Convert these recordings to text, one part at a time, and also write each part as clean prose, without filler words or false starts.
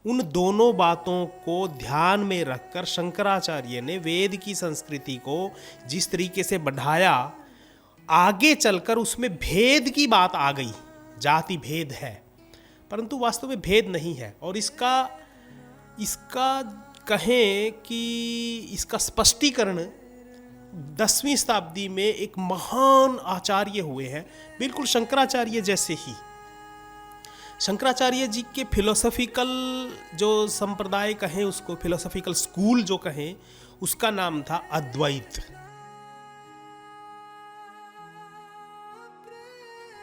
उन दोनों बातों को ध्यान में रखकर शंकराचार्य ने वेद की संस्कृति को जिस तरीके से बढ़ाया, आगे चलकर उसमें भेद की बात आ गई। जाति भेद है, परंतु वास्तव में भेद नहीं है। और इसका कहें कि इसका स्पष्टीकरण 10वीं शताब्दी में एक महान आचार्य हुए हैं, बिल्कुल शंकराचार्य जैसे ही। शंकराचार्य जी के फिलोसॉफिकल जो संप्रदाय कहें, उसको फिलोसॉफिकल स्कूल जो कहें, उसका नाम था अद्वैत।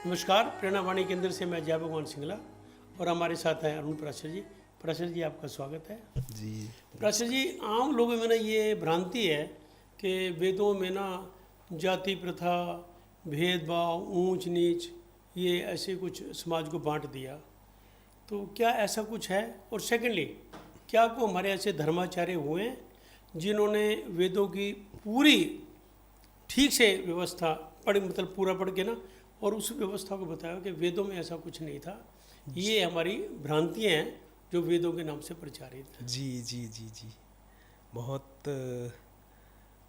नमस्कार, प्रेरणा वाणी केंद्र से मैं जय भगवान सिंगला और हमारे साथ हैं अरुण पराशर जी। पराशर जी, आपका स्वागत है जी। पराशर जी, आम लोगों में ना ये भ्रांति है कि वेदों में ना जाति प्रथा, भेदभाव, ऊंच नीच, ये ऐसे कुछ समाज को बांट दिया, तो क्या ऐसा कुछ है? और सेकेंडली, क्या को हमारे ऐसे धर्माचार्य हुए हैं जिन्होंने वेदों की पूरी ठीक से व्यवस्था मतलब पूरा पढ़ के ना, और उस व्यवस्था को बताया कि वेदों में ऐसा कुछ नहीं था, ये हमारी भ्रांतियाँ हैं जो वेदों के नाम से प्रचारित हैं। जी जी जी जी,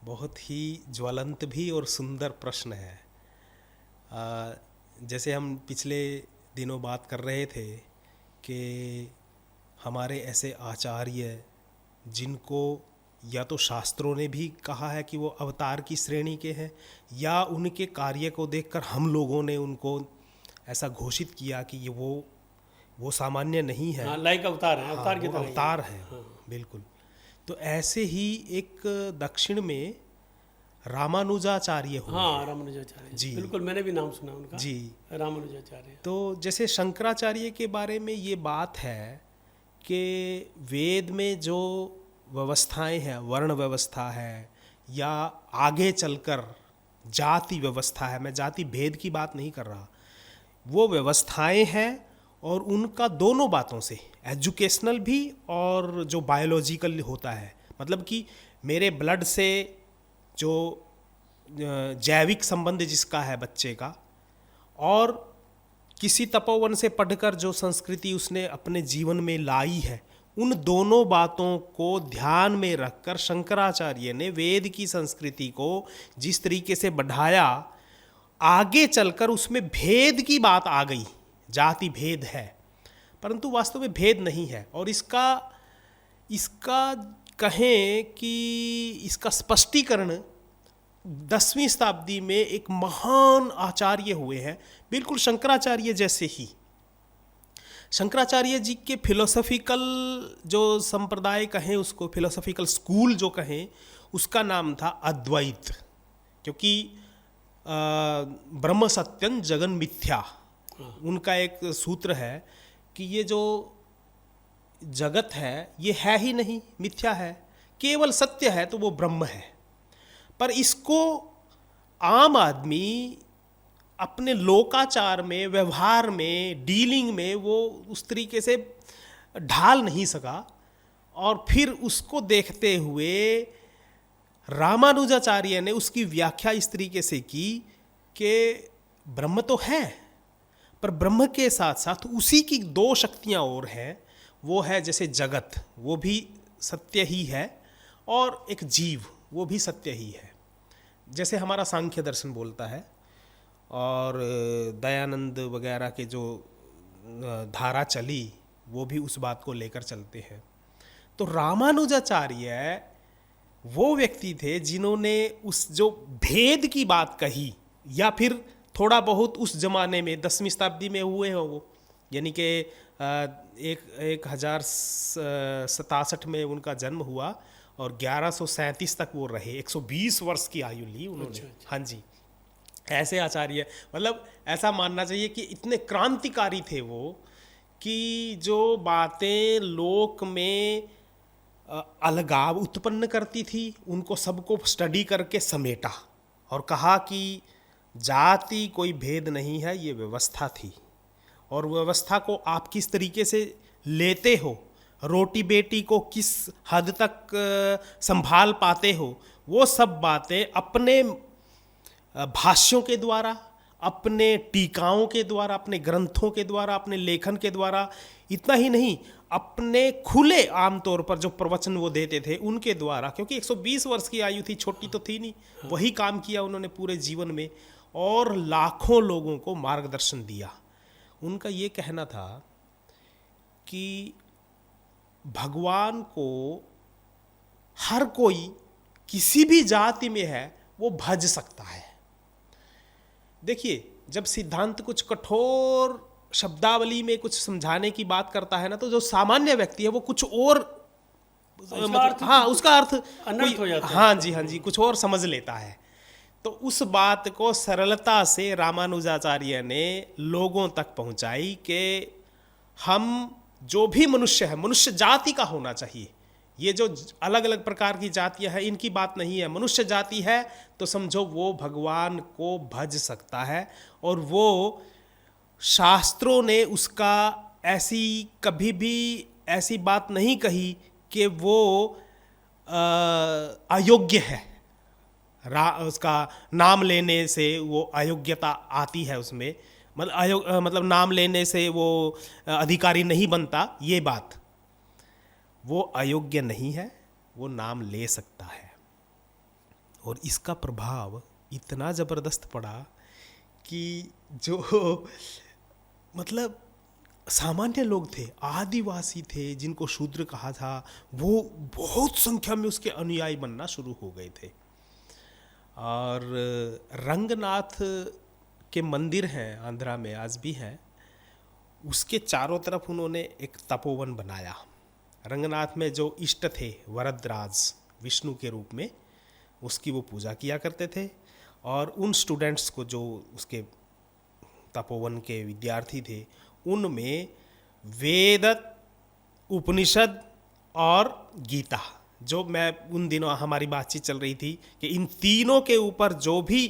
बहुत ही ज्वलंत भी और सुंदर प्रश्न है। जैसे हम पिछले दिनों बात कर रहे थे कि हमारे ऐसे आचार्य जिनको या तो शास्त्रों ने भी कहा है कि वो अवतार की श्रेणी के हैं, या उनके कार्य को देखकर हम लोगों ने उनको ऐसा घोषित किया कि ये वो सामान्य नहीं है। हाँ, लाइक अवतार है, अवतार की तरह अवतार है। हाँ। बिल्कुल। तो ऐसे ही एक दक्षिण में रामानुजाचार्य हुए। हाँ, रामानुजाचार्य जी, बिल्कुल, मैंने भी नाम सुना उनका जी। रामानुजाचार्य। तो जैसे शंकराचार्य के बारे में ये बात है कि वेद में जो व्यवस्थाएं हैं, वर्ण व्यवस्था है या आगे चलकर जाति व्यवस्था है, मैं जाति भेद की बात नहीं कर रहा, वो व्यवस्थाएं हैं, और उनका दोनों बातों से, एजुकेशनल भी और जो बायोलॉजिकल होता है, मतलब कि मेरे ब्लड से जो जैविक संबंध जिसका है बच्चे का, और किसी तपोवन से पढ़कर जो संस्कृति उसने अपने जीवन में लाई है, उन दोनों बातों को ध्यान में रखकर शंकराचार्य ने वेद की संस्कृति को जिस तरीके से बढ़ाया, आगे चलकर उसमें भेद की बात आ गई। जाति भेद है, परंतु वास्तव में भेद नहीं है। और इसका कहें कि इसका स्पष्टीकरण 10वीं शताब्दी में एक महान आचार्य हुए हैं, बिल्कुल शंकराचार्य जैसे ही। शंकराचार्य जी के फिलोसॉफिकल जो संप्रदाय कहें, उसको फिलोसॉफिकल स्कूल जो कहें, उसका नाम था अद्वैत। क्योंकि ब्रह्म सत्यं जगन मिथ्या, उनका एक सूत्र है कि ये जो जगत है ये है ही नहीं, मिथ्या है, केवल सत्य है तो वो ब्रह्म है। पर इसको आम आदमी अपने लोकाचार में, व्यवहार में, डीलिंग में वो उस तरीके से ढाल नहीं सका, और फिर उसको देखते हुए रामानुजाचार्य ने उसकी व्याख्या इस तरीके से की कि ब्रह्म तो है, पर ब्रह्म के साथ साथ उसी की दो शक्तियाँ और हैं। वो है जैसे जगत, वो भी सत्य ही है, और एक जीव, वो भी सत्य ही है। जैसे हमारा सांख्य दर्शन बोलता है, और दयानंद वगैरह के जो धारा चली, वो भी उस बात को लेकर चलते हैं। तो रामानुजाचार्य वो व्यक्ति थे जिन्होंने उस जो भेद की बात कही, या फिर थोड़ा बहुत उस जमाने में 10वीं शताब्दी में हुए हो वो, यानी कि 1067 में उनका जन्म हुआ और 1137 तक वो रहे, 120 वर्ष की आयु ली उन्होंने। अच्छा। हाँ जी, ऐसे आचार्य, मतलब ऐसा मानना चाहिए कि इतने क्रांतिकारी थे वो, कि जो बातें लोक में अलगाव उत्पन्न करती थी, उनको सबको स्टडी करके समेटा और कहा कि जाति कोई भेद नहीं है, ये व्यवस्था थी, और व्यवस्था को आप किस तरीके से लेते हो, रोटी बेटी को किस हद तक संभाल पाते हो, वो सब बातें अपने भाष्यों के द्वारा, अपने टीकाओं के द्वारा, अपने ग्रंथों के द्वारा, अपने लेखन के द्वारा, इतना ही नहीं, अपने खुले आमतौर पर जो प्रवचन वो देते थे उनके द्वारा, क्योंकि 120 वर्ष की आयु थी, छोटी तो थी नहीं, वही काम किया उन्होंने पूरे जीवन में और लाखों लोगों को मार्गदर्शन दिया। उनका ये कहना था कि भगवान को हर कोई किसी भी जाति में है वो भज सकता है। देखिए, जब सिद्धांत कुछ कठोर शब्दावली में कुछ समझाने की बात करता है ना, तो जो सामान्य व्यक्ति है वो कुछ और हाँ उसका अर्थ अनर्थ हो जाता है। हाँ जी, हाँ जी, कुछ और समझ लेता है। तो उस बात को सरलता से रामानुजाचार्य ने लोगों तक पहुंचाई कि हम जो भी मनुष्य है, मनुष्य जाति का होना चाहिए। ये जो अलग अलग प्रकार की जातियां हैं इनकी बात नहीं है, मनुष्य जाति है तो समझो वो भगवान को भज सकता है। और वो शास्त्रों ने उसका ऐसी कभी भी ऐसी बात नहीं कही कि वो अयोग्य है, उसका नाम लेने से वो अयोग्यता आती है उसमें, मतलब नाम लेने से वो अधिकारी नहीं बनता, ये बात वो अयोग्य नहीं है, वो नाम ले सकता है। और इसका प्रभाव इतना ज़बरदस्त पड़ा कि जो मतलब सामान्य लोग थे, आदिवासी थे, जिनको शूद्र कहा था, वो बहुत संख्या में उसके अनुयायी बनना शुरू हो गए थे। और रंगनाथ के मंदिर हैं आंध्रा में, आज भी हैं, उसके चारों तरफ उन्होंने एक तपोवन बनाया। रंगनाथ में जो इष्ट थे वरदराज विष्णु के रूप में, उसकी वो पूजा किया करते थे। और उन स्टूडेंट्स को जो उसके तपोवन के विद्यार्थी थे, उनमें वेद, उपनिषद और गीता, जो मैं उन दिनों हमारी बातचीत चल रही थी कि इन तीनों के ऊपर जो भी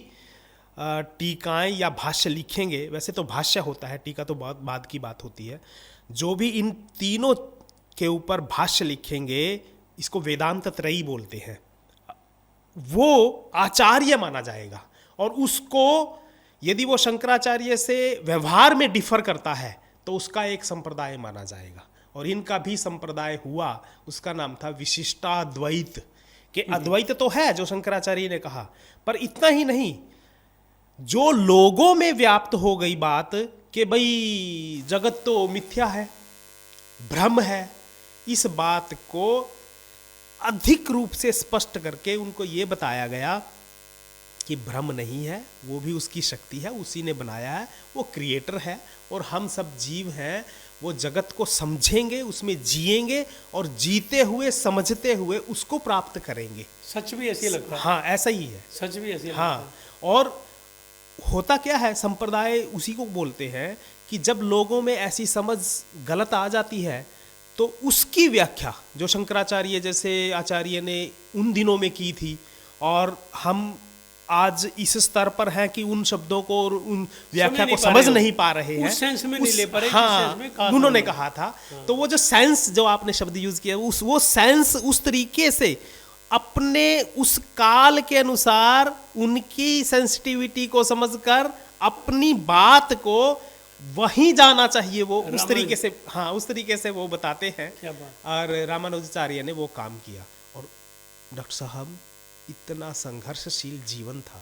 टीकाएं या भाष्य लिखेंगे, वैसे तो भाष्य होता है, टीका तो बहुत बाद की बात होती है, जो भी इन तीनों के ऊपर भाष्य लिखेंगे, इसको वेदांत त्रयी बोलते हैं, वो आचार्य माना जाएगा। और उसको यदि वो शंकराचार्य से व्यवहार में डिफर करता है तो उसका एक संप्रदाय माना जाएगा। और इनका भी संप्रदाय हुआ, उसका नाम था विशिष्टाद्वैत। कि अद्वैत तो है जो शंकराचार्य ने कहा, पर इतना ही नहीं, जो लोगों में व्याप्त हो गई बात कि भाई जगत तो मिथ्या है, भ्रम है, इस बात को अधिक रूप से स्पष्ट करके उनको ये बताया गया कि भ्रम नहीं है, वो भी उसकी शक्ति है, उसी ने बनाया है, वो क्रिएटर है। और हम सब जीव हैं, वो जगत को समझेंगे, उसमें जिएंगे और जीते हुए समझते हुए उसको प्राप्त करेंगे। सच भी ऐसे लगता है। हाँ, ऐसा ही है, सच भी ऐसे लगता हाँ। है। और होता क्या है, संप्रदाय उसी को बोलते हैं कि जब लोगों में ऐसी समझ गलत आ जाती है तो उसकी व्याख्या जो शंकराचार्य जैसे आचार्य ने उन दिनों में की थी, और हम आज इस स्तर पर हैं कि उन शब्दों को और उन व्याख्या को समझ नहीं पा रहे हैं, उस सेंस में नहीं ले पा रहे, हाँ, जिस सेंस में कहा उन्होंने था। कहा था। तो वो जो सेंस जो आपने शब्द यूज किया, वो सेंस उस तरीके से अपने उस काल के अनुसार उनकी सेंसिटिविटी को समझकर अपनी बात को वहीं जाना चाहिए, वो उस तरीके से, हाँ, उस तरीके से वो बताते हैं। क्या बात। और रामानुजाचार्य ने वो काम किया। और डॉक्टर साहब, इतना संघर्षशील जीवन था,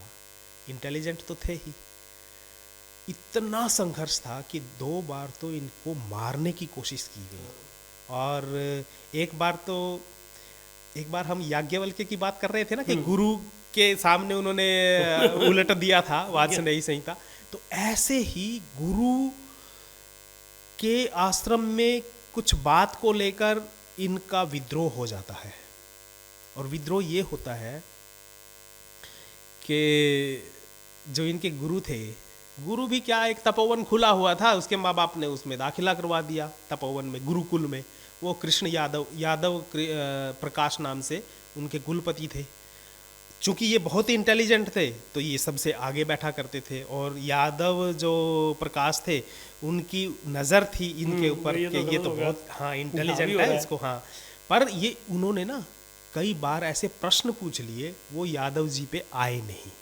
इंटेलिजेंट तो थे ही, इतना संघर्ष था कि 2 बार तो इनको मारने की कोशिश की गई। और एक बार हम याज्ञवल्क्य की बात कर रहे थे ना कि गुरु के सामने उन्होंने उलट दिया था वाजपेयी संहिता। तो ऐसे ही गुरु के आश्रम में कुछ बात को लेकर इनका विद्रोह हो जाता है। और विद्रोह ये होता है कि जो इनके गुरु थे, गुरु भी क्या, एक तपोवन खुला हुआ था, उसके माँ बाप ने उसमें दाखिला करवा दिया तपोवन में, गुरुकुल में। वो कृष्ण यादव प्रकाश नाम से उनके कुलपति थे। चूँकि ये बहुत ही इंटेलिजेंट थे तो ये सबसे आगे बैठा करते थे। और यादव जो प्रकाश थे, उनकी नज़र थी इनके ऊपर कि ये तो बहुत, हाँ, इंटेलिजेंट है इसको, हाँ। पर ये उन्होंने ना कई बार ऐसे प्रश्न पूछ लिए, वो यादव जी पे आए नहीं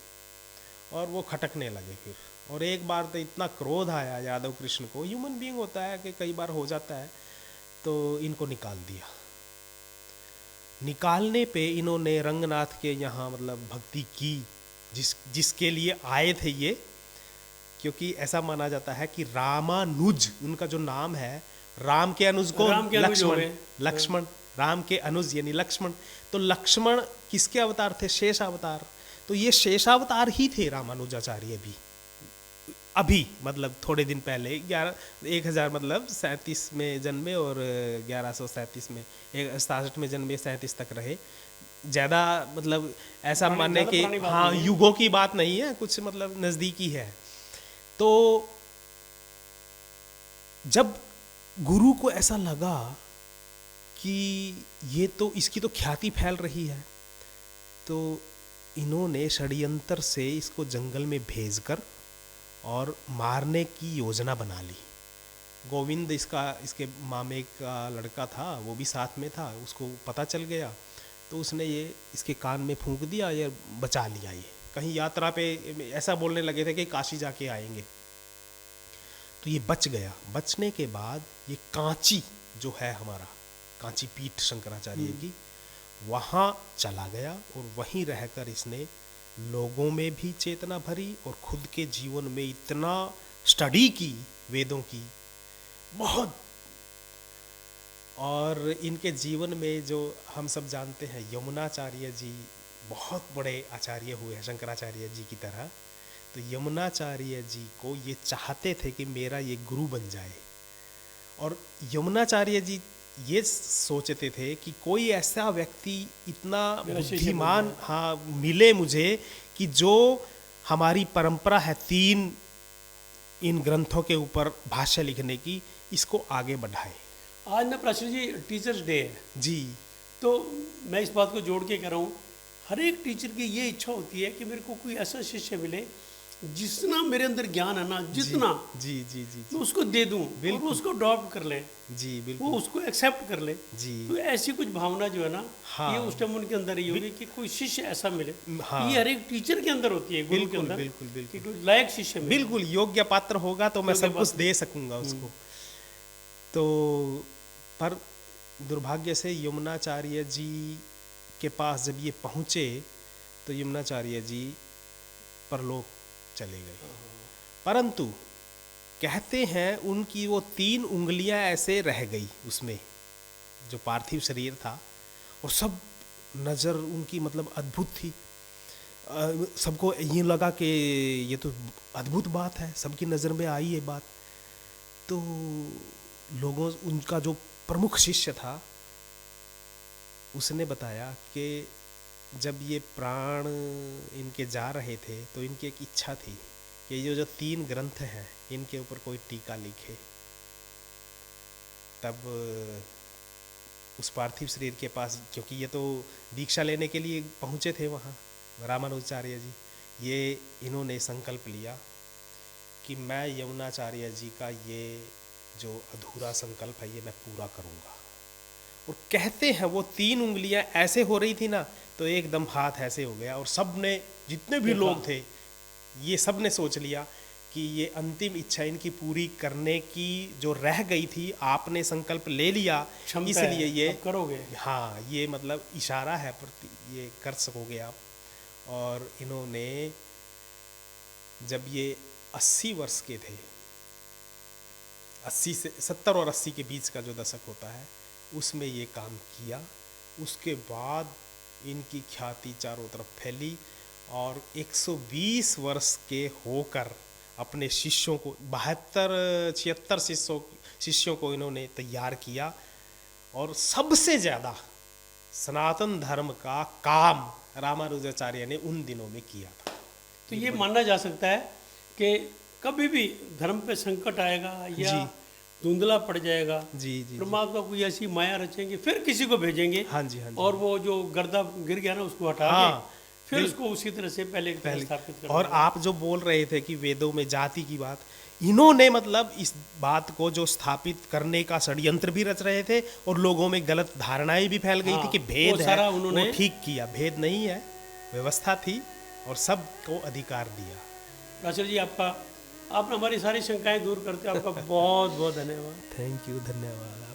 और वो खटकने लगे फिर। और एक बार तो इतना क्रोध आया यादव कृष्ण को, ह्यूमन बीइंग होता है कि कई बार हो जाता है, तो इनको निकाल दिया। निकालने पे इन्होंने रंगनाथ के यहाँ मतलब भक्ति की, जिसके लिए आए थे ये, क्योंकि ऐसा माना जाता है कि रामानुज उनका जो नाम है, राम के अनुज को राम के अनुज हो लक्ष्मण, गए। लक्ष्मण राम के अनुज यानी लक्ष्मण। तो लक्ष्मण किसके अवतार थे? शेष अवतार। तो ये शेषावतार ही थे रामानुजाचार्य भी। अभी मतलब थोड़े दिन पहले 1000 मतलब 37 में जन्मे और 1137 में 67 में जन्मे, 37 तक रहे। ज़्यादा मतलब ऐसा मानने के, हाँ, युगों की बात नहीं है, कुछ मतलब नज़दीकी है। तो जब गुरु को ऐसा लगा कि ये तो इसकी तो ख्याति फैल रही है, तो इन्होंने षड्यंत्र से इसको जंगल में भेजकर और मारने की योजना बना ली। गोविंद इसके मामे का लड़का था, वो भी साथ में था। उसको पता चल गया तो उसने ये इसके कान में फूंक दिया, ये बचा लिया। ये कहीं यात्रा पे ऐसा बोलने लगे थे कि काशी जाके आएंगे, तो ये बच गया। बचने के बाद ये कांची जो है हमारा कांची पीठ शंकराचार्य की, वहाँ चला गया और वहीं रहकर इसने लोगों में भी चेतना भरी और खुद के जीवन में इतना स्टडी की वेदों की बहुत। और इनके जीवन में जो हम सब जानते हैं, यमुनाचार्य जी बहुत बड़े आचार्य हुए हैं शंकराचार्य जी की तरह। तो यमुनाचार्य जी को ये चाहते थे कि मेरा ये गुरु बन जाए, और यमुनाचार्य जी ये सोचते थे कि कोई ऐसा व्यक्ति इतना बुद्धिमान, हाँ, मिले मुझे कि जो हमारी परंपरा है 3 इन ग्रंथों के ऊपर भाष्य लिखने की, इसको आगे बढ़ाए। आज ना प्राचीन जी टीचर्स डे है जी। तो मैं इस बात को जोड़ के कह रहा हूँ, हर एक टीचर की ये इच्छा होती है कि मेरे को कोई ऐसा शिष्य मिले जितना मेरे अंदर ज्ञान है ना, जितना जी जी जी जी मैं उसको दे दूं और वो उसको अडॉप्ट कर ले, जी वो बिल्कुल उसको एक्सेप्ट कर ले। जी। तो ऐसी कुछ भावना जो है ना, हाँ। ये उस टाइम उनके अंदर ही होगी कि कोई शिष्य ऐसा मिले। हाँ। ये हर एक टीचर के अंदर होती है, गुरु के बिल्कुल अंदर, बिल्कुल कि बिल्कुल कोई लायक शिष्य मिले। बिल्कुल योग्य पात्र होगा तो मैं योग्य सब कुछ पात्र। दे सकूंगा उसको। तो पर दुर्भाग्य से यमुनाचार्य जी के पास जब ये पहुँचे तो यमुनाचार्य जी परलोक चले गए। परंतु कहते हैं उनकी वो 3 उंगलियां ऐसे रह गई उसमें, जो पार्थिव शरीर था, और सब नज़र उनकी मतलब अद्भुत थी। सबको ये लगा कि ये तो अद्भुत बात है, सबकी नज़र में आई ये बात। तो लोगों, उनका जो प्रमुख शिष्य था उसने बताया कि जब ये प्राण इनके जा रहे थे तो इनकी एक इच्छा थी कि ये जो 3 ग्रंथ हैं इनके ऊपर कोई टीका लिखे। तब उस पार्थिव शरीर के पास, क्योंकि ये तो दीक्षा लेने के लिए पहुँचे थे वहाँ रामानुजाचार्य जी, ये इन्होंने संकल्प लिया कि मैं यमुनाचार्य जी का ये जो अधूरा संकल्प है ये मैं पूरा करूँगा। और कहते हैं वो 3 उंगलियां ऐसे हो रही थी ना, तो एकदम हाथ ऐसे हो गया, और सब ने, जितने भी लोग थे, ये सब ने सोच लिया कि ये अंतिम इच्छा इनकी पूरी करने की जो रह गई थी, आपने संकल्प ले लिया, इसलिए ये करोगे। हाँ, ये मतलब इशारा है पर ये कर सकोगे आप। और इन्होंने जब ये 80 वर्ष के थे, 80 से 70 और 80 के बीच का जो दशक होता है, उसमें ये काम किया। उसके बाद इनकी ख्याति चारों तरफ फैली और 120 वर्ष के होकर अपने शिष्यों को 72-76 शिष्यों को इन्होंने तैयार किया। और सबसे ज़्यादा सनातन धर्म का काम रामानुजाचार्य ने उन दिनों में किया था। तो ये मानना जा सकता है कि कभी भी धर्म पे संकट आएगा या धुंधला पड़ जाएगा, जी जी, परमात्मा कोई ऐसी माया रचेंगे, फिर किसी को भेजेंगे। हाँ जी, हाँ जी। और वो जो गर्दा गिर गया ना उसको हटा के फिर उसको उसी तरह से पहले स्थापित कर। और आप जो बोल रहे थे कि वेदों में जाति की बात, इन्होंने मतलब इस बात को जो स्थापित करने का षड्यंत्र भी रच रहे थे और लोगों में गलत धारणाएं भी फैल गई थी कि भेद है, वो ठीक किया। भेद नहीं है, व्यवस्था थी और सबको अधिकार दिया। प्राचार्य जी, आपने हमारी सारी शंकाएं दूर करते, आपका बहुत बहुत धन्यवाद। थैंक यू, धन्यवाद।